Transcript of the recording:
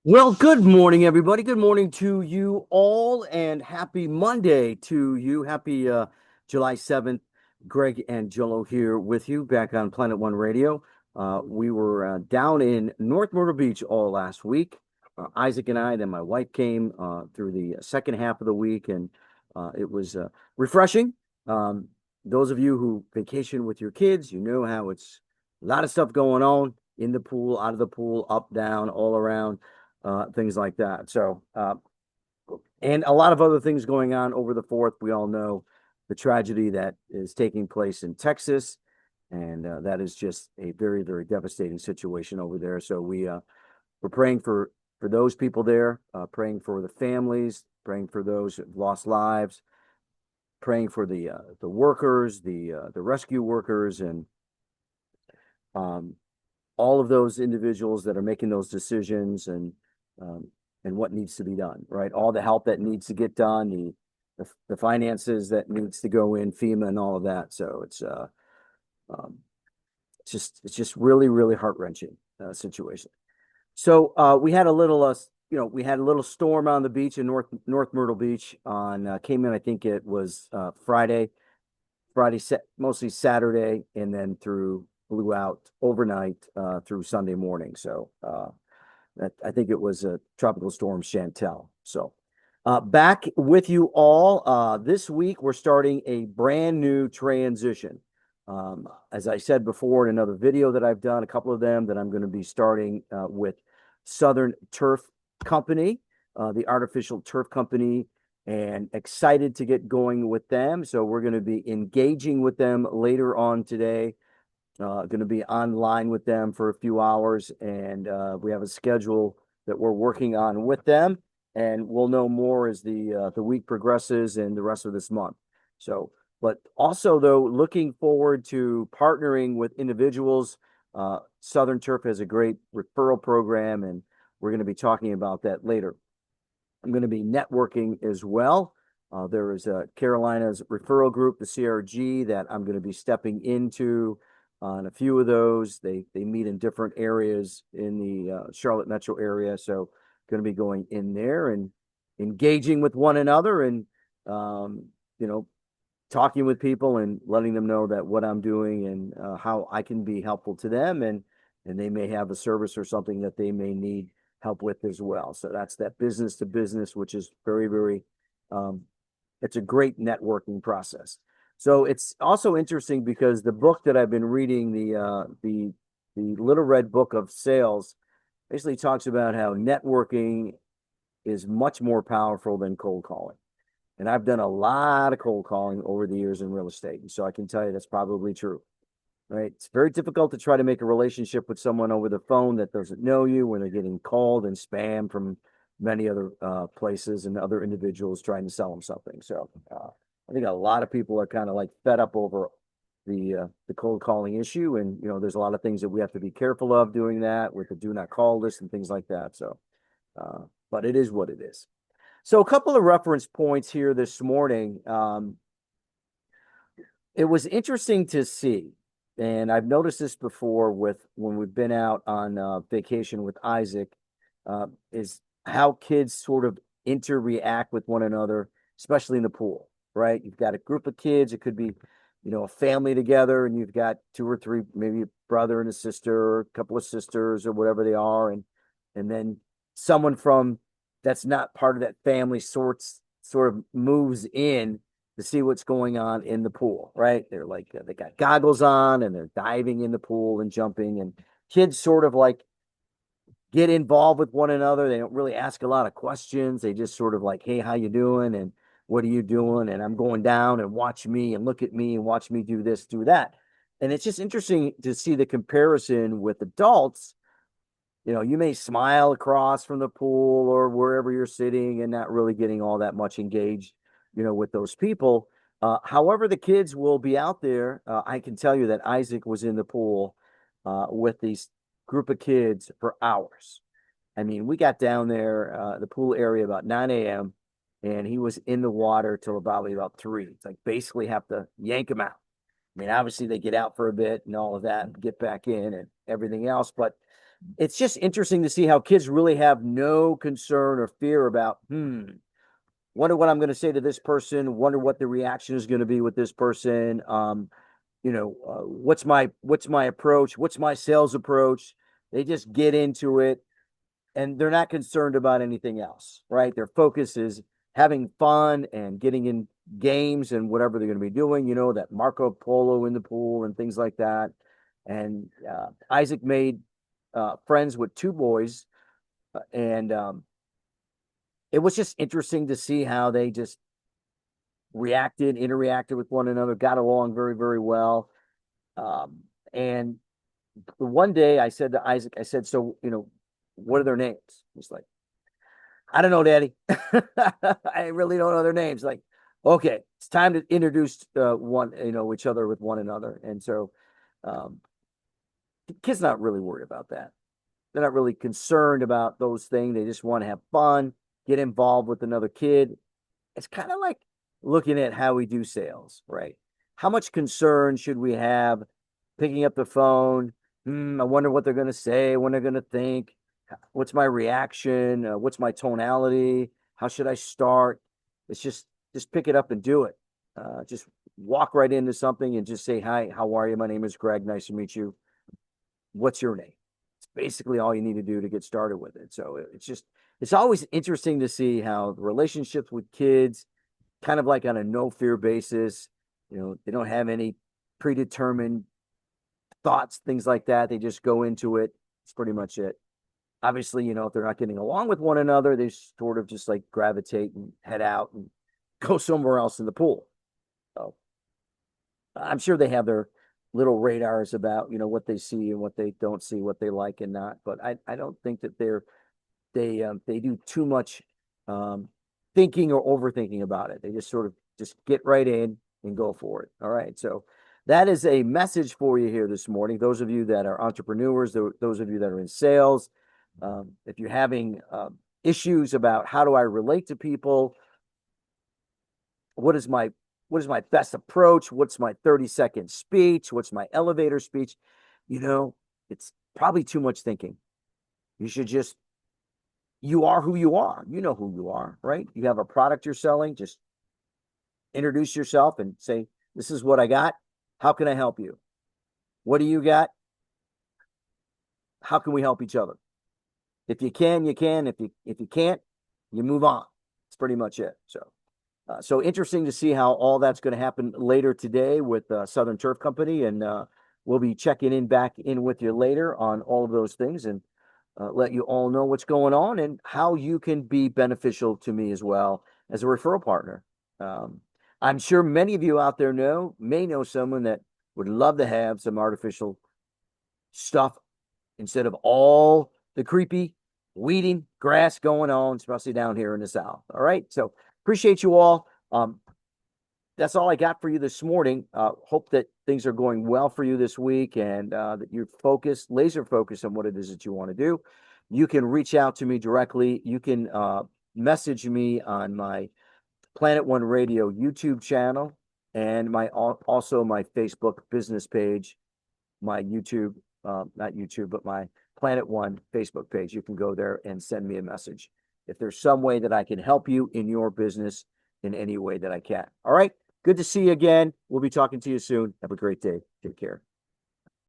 Well, good morning, everybody. Good morning to you all, and happy Monday to you. Happy July 7th. Greg and Jello here with you back on Planet One Radio. We were down in North Myrtle Beach all last week. Isaac and I, then my wife came through the second half of the week, and it was refreshing. Um, those of you who vacation with your kids, you know how it's a lot of stuff going on in the pool, out of the pool, up, down, all around things like that. And a lot of other things going on over the 4th. We all know the tragedy that is taking place in Texas, and that is just a very, very devastating situation over there. So we're praying for those people there, praying for the families, praying for those who've lost lives, praying for the workers, the rescue workers, and um, all of those individuals that are making those decisions um, and what needs to be done, right? All the help that needs to get done, the finances that needs to go in, FEMA and all of that. So um, it's just really, really heart-wrenching situation. So we had a little we had a little storm on the beach in North Myrtle Beach on came in, I think it was Friday, mostly Saturday, and then through blew out overnight through Sunday morning. So I think it was a tropical storm Chantel. So back with you all. This week we're starting a brand new transition. As I said before in another video that I've done, a couple of them that I'm going to be starting with Southern Turf Company, the artificial turf company, and excited to get going with them. So we're going to be engaging with them later on today. Going to be online with them for a few hours, and we have a schedule that we're working on with them, and we'll know more as the week progresses and the rest of this month. So, but also though, looking forward to partnering with individuals. Southern Turf has a great referral program, and we're going to be talking about that later. I'm going to be networking as well. There is a Carolina's referral group, the CRG, that I'm going to be stepping into on a few of those. They meet in different areas in the Charlotte metro area, so going to be going in there and engaging with one another, and um, you know, talking with people and letting them know that what I'm doing and how I can be helpful to them, and they may have a service or something that they may need help with as well. So that's that business to business, which is very, very um, it's a great networking process. So it's also interesting because the book that I've been reading, the Little Red Book of Sales, basically talks about how networking is much more powerful than cold calling. And I've done a lot of cold calling over the years in real estate. And so I can tell you that's probably true, right? It's very difficult to try to make a relationship with someone over the phone that doesn't know you when they're getting called and spam from many other places and other individuals trying to sell them something. So I think a lot of people are kind of like fed up over the cold calling issue. And, there's a lot of things that we have to be careful of doing that with the do not call list and things like that. So, but it is what it is. So a couple of reference points here this morning. It was interesting to see, and I've noticed this before with when we've been out on vacation with Isaac, is how kids sort of interact with one another, especially in the pool, right? You've got a group of kids, it could be, a family together, and you've got two or three, maybe a brother and a sister, or a couple of sisters, or whatever they are, and then someone from that's not part of that family sort of moves in to see what's going on in the pool, right? They're like they got goggles on and they're diving in the pool and jumping, and kids sort of like get involved with one another. They don't really ask a lot of questions. They just sort of like, "Hey, how you doing?" and "What are you doing?" and "I'm going down and watch me and look at me and watch me do this, do that." And it's just interesting to see the comparison with adults. You may smile across from the pool or wherever you're sitting and not really getting all that much engaged, with those people. However, the kids will be out there. I can tell you that Isaac was in the pool with these group of kids for hours. I mean, we got down there, the pool area about 9 a.m., and he was in the water till probably about 3. It's like basically have to yank him out. I mean, obviously they get out for a bit and all of that and get back in and everything else, but it's just interesting to see how kids really have no concern or fear about, wonder what I'm going to say to this person, wonder what the reaction is going to be with this person. What's my approach? What's my sales approach? They just get into it and they're not concerned about anything else, right? Their focus is having fun and getting in games and whatever they're going to be doing, that Marco Polo in the pool and things like that. And Isaac made friends with two boys, and it was just interesting to see how they just interacted with one another, got along very, very well. And one day I said to Isaac, I said, so, what are their names? He's like, I don't know, Daddy. I really don't know their names. Like, okay, it's time to introduce each other with one another. And so the kid's not really worried about that. They're not really concerned about those things. They just want to have fun, get involved with another kid. It's kind of like looking at how we do sales, right? How much concern should we have picking up the phone? I wonder what they're going to say, when they're going to think. What's my reaction? What's my tonality? How should I start? It's just pick it up and do it. Just walk right into something and just say, hi, how are you? My name is Greg. Nice to meet you. What's your name? It's basically all you need to do to get started with it. So it's always interesting to see how the relationships with kids, kind of like on a no fear basis, they don't have any predetermined thoughts, things like that. They just go into it. It's pretty much it. Obviously, if they're not getting along with one another, they sort of just like gravitate and head out and go somewhere else in the pool. So I'm sure they have their little radars about, what they see and what they don't see, what they like and not. But I don't think that they do too much thinking or overthinking about it. They just sort of just get right in and go for it. All right. So that is a message for you here this morning. Those of you that are entrepreneurs, those of you that are in sales, if you're having issues about how do I relate to people, what is my best approach? What's my 30-second speech? What's my elevator speech? It's probably too much thinking. You are who you are. You know who you are, right? You have a product you're selling. Just introduce yourself and say, this is what I got. How can I help you? What do you got? How can we help each other? If you can, you can. If you can't, you move on. That's pretty much it. So interesting to see how all that's going to happen later today with Southern Turf Company, and we'll be checking back in with you later on all of those things and let you all know what's going on and how you can be beneficial to me as well as a referral partner. I'm sure many of you out there may know someone that would love to have some artificial stuff instead of all the creepy weeding grass going on, especially down here in the South. All right. So appreciate you all. That's all I got for you this morning. Hope that things are going well for you this week and that you're laser focused on what it is that you want to do. You can reach out to me directly. You can message me on my Planet One Radio YouTube channel and also my Facebook business page, my YouTube, not YouTube, but my Planet One Facebook page. You can go there and send me a message if there's some way that I can help you in your business in any way that I can. All right. Good to see you again. We'll be talking to you soon. Have a great day. Take care.